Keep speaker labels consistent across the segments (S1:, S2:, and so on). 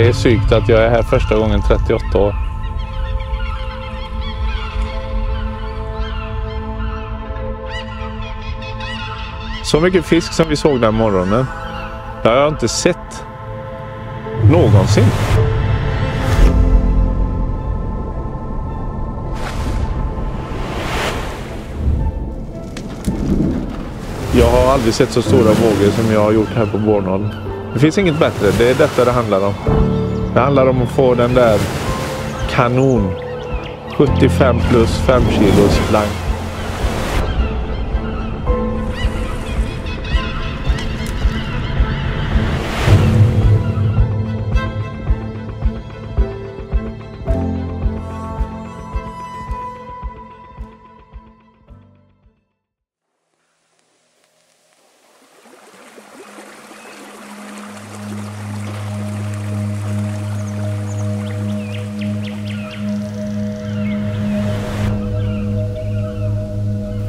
S1: är sykt att jag är här första gången 38 år. Så mycket fisk som vi såg den morgonen, det har jag inte sett någonsin. Jag har aldrig sett så stora vågor som jag har gjort här på Bornholm. Det finns inget bättre, det är detta det handlar om. Det handlar om att få den där kanon 75 plus 5 kilos plank.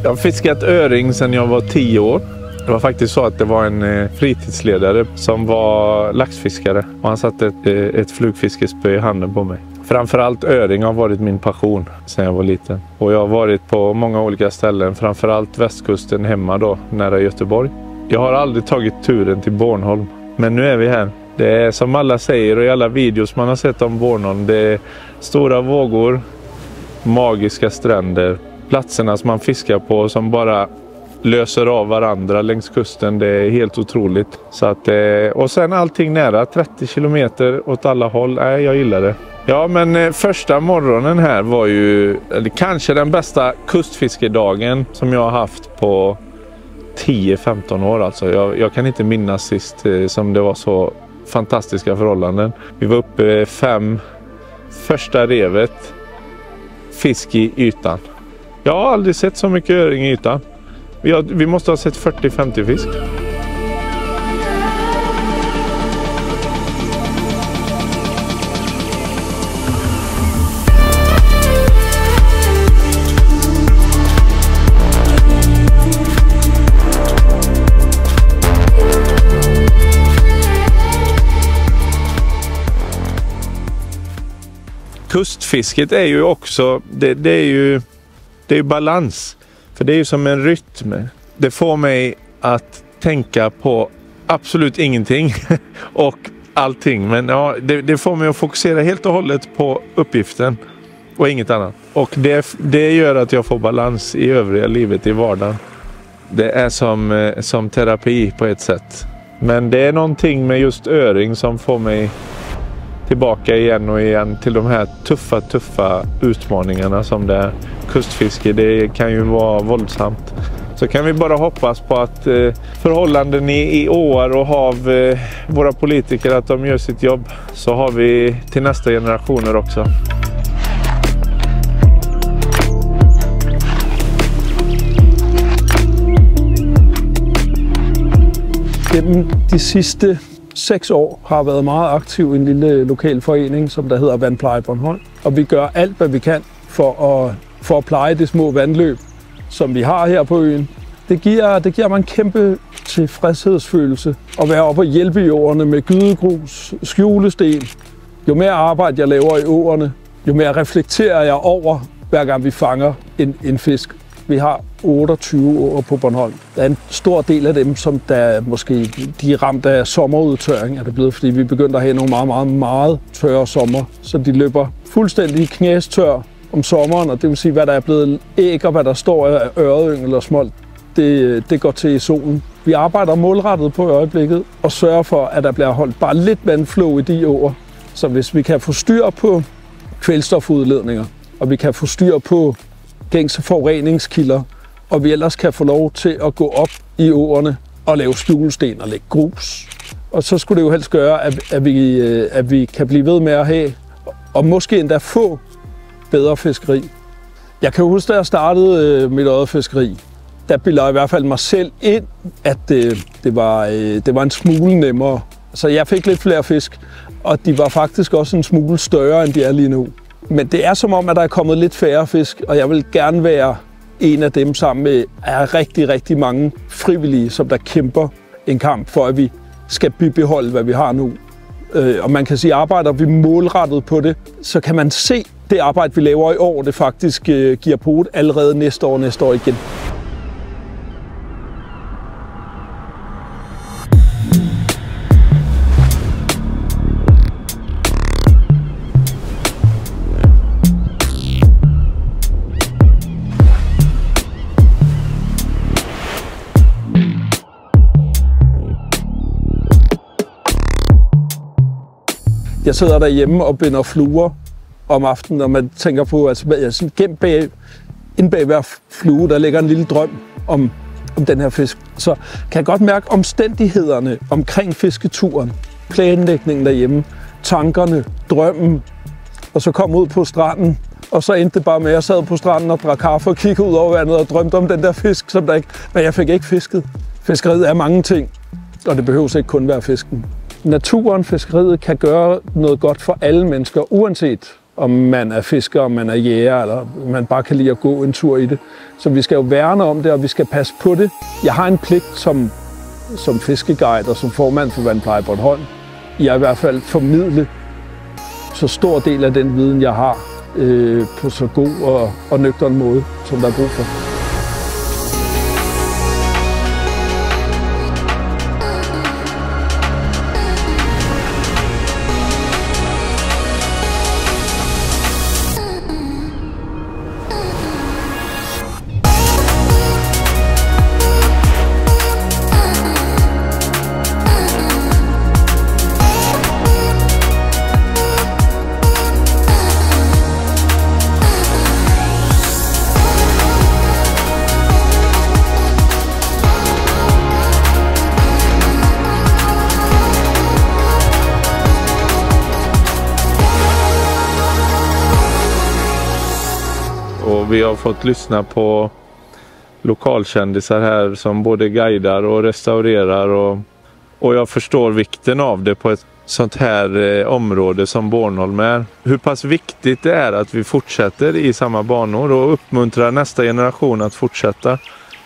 S1: Jag har fiskat öring sedan jag var 10 år. Det var faktiskt så att det var en fritidsledare som var laxfiskare. Och han satte ett flugfiskespö i handen på mig. Framförallt öring har varit min passion sedan jag var liten. Och jag har varit på många olika ställen. Framförallt västkusten hemma då, nära Göteborg. Jag har aldrig tagit turen till Bornholm. Men nu är vi här. Det är som alla säger och i alla videos man har sett om Bornholm. Det är stora vågor, magiska stränder. Platserna som man fiskar på som bara löser av varandra längs kusten, det är helt otroligt. Så att, och sen allting nära, 30 kilometer åt alla håll, jag gillar det. Ja, men första morgonen här var ju kanske den bästa kustfiskedagen som jag har haft på 10-15 år. Alltså. Jag kan inte minnas sist som det var så fantastiska förhållanden. Vi var uppe 5 första revet, fisk i ytan. Jag har aldrig sett så mycket öring i ytan. Vi måste ha sett 40-50 fisk. Kustfisket är ju också, det är ju balans. För det är ju som en rytm. Det får mig att tänka på absolut ingenting och allting. Men ja, det får mig att fokusera helt och hållet på uppgiften och inget annat. Och det gör att jag får balans i övriga livet, i vardagen. Det är som terapi på ett sätt. Men det är någonting med just öring som får mig tillbaka igen och igen till de här tuffa utmaningarna som det är. Kustfiske, det kan ju vara våldsamt. Så kan vi bara hoppas på att förhållanden i åar och hav, våra politiker, att de gör sitt jobb. Så har vi till nästa generationer också.
S2: Gennem de sidste 6 år har jeg været meget aktiv i en lille lokal forening, som der hedder Vandpleje Bornholm. Og vi gør alt, hvad vi kan for at pleje de små vandløb, som vi har her på øen. Det giver mig en kæmpe tilfredshedsfølelse at være oppe og hjælpe i åerne med gydegrus, skjulesten. Jo mere arbejde jeg laver i åerne, jo mere reflekterer jeg over, hver gang vi fanger en fisk. Vi har 28 åer på Bornholm. Der er en stor del af dem, som der måske de er ramt af sommerudtørring, er det blevet, fordi vi begyndte at have nogle meget tørre sommer. Så de løber fuldstændig knæstør om sommeren, og det vil sige, hvad der er blevet æg og hvad der står af ørreyngel eller smolt, det går til i solen. Vi arbejder målrettet på øjeblikket og sørger for, at der bliver holdt bare lidt vandflow i de åer. Så hvis vi kan få styr på kvælstofudledninger, og vi kan få styr på gængse forureningskilder, og vi ellers kan få lov til at gå op i åerne og lave skjulesten og lægge grus. Og så skulle det jo helst gøre, at vi kan blive ved med at have, og måske endda få, bedre fiskeri. Jeg kan huske, da jeg startede mit eget fiskeri, der bildte jeg i hvert fald mig selv ind, at det var en smule nemmere. Så jeg fik lidt flere fisk, og de var faktisk også en smule større, end de er lige nu. Men det er som om, at der er kommet lidt færre fisk, og jeg vil gerne være en af dem sammen med rigtig mange frivillige, som der kæmper en kamp for, at vi skal bibeholde, hvad vi har nu. Og man kan sige, at arbejder vi målrettet på det, så kan man se det arbejde, vi laver i år, det faktisk giver pote allerede næste år igen. Jeg sidder derhjemme og binder fluer om aftenen, og man tænker på, at inde bag hver flue, der ligger en lille drøm om den her fisk. Så kan jeg godt mærke omstændighederne omkring fisketuren, planlægningen derhjemme, tankerne, drømmen, og så kom ud på stranden, og så endte det bare med, at jeg sad på stranden og drak kaffe og kiggede ud over vandet og drømte om den der fisk, men jeg fik ikke fisket. Fiskeriet er mange ting, og det behøver ikke kun være fisken. Naturen, fiskeriet kan gøre noget godt for alle mennesker, uanset om man er fisker, om man er jæger, eller man bare kan lide at gå en tur i det. Så vi skal jo værne om det, og vi skal passe på det. Jeg har en pligt som fiskeguide og som formand for Vandpleje Bornholm. Jeg i hvert fald formidle så stor del af den viden, jeg har, på så god og nøgtern måde, som der er brug for.
S1: Och vi har fått lyssna på lokalkändisar här som både guidar och restaurerar och jag förstår vikten av det på ett sånt här område som Bornholm är. Hur pass viktigt det är att vi fortsätter i samma banor och uppmuntrar nästa generation att fortsätta.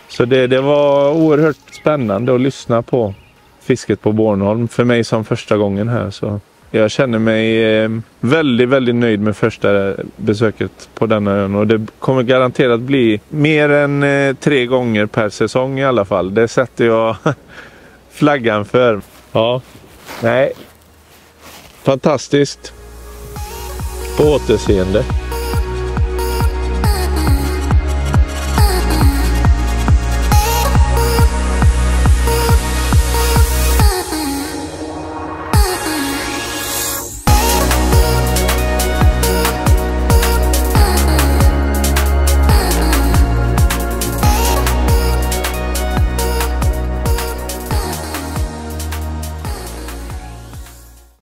S1: Så det var oerhört spännande att lyssna på fisket på Bornholm för mig som första gången här. Så jag känner mig väldigt, väldigt nöjd med första besöket på denna ön och det kommer garanterat bli mer än 3 gånger per säsong i alla fall. Det sätter jag flaggan för. Ja, nej. Fantastiskt. På återseende.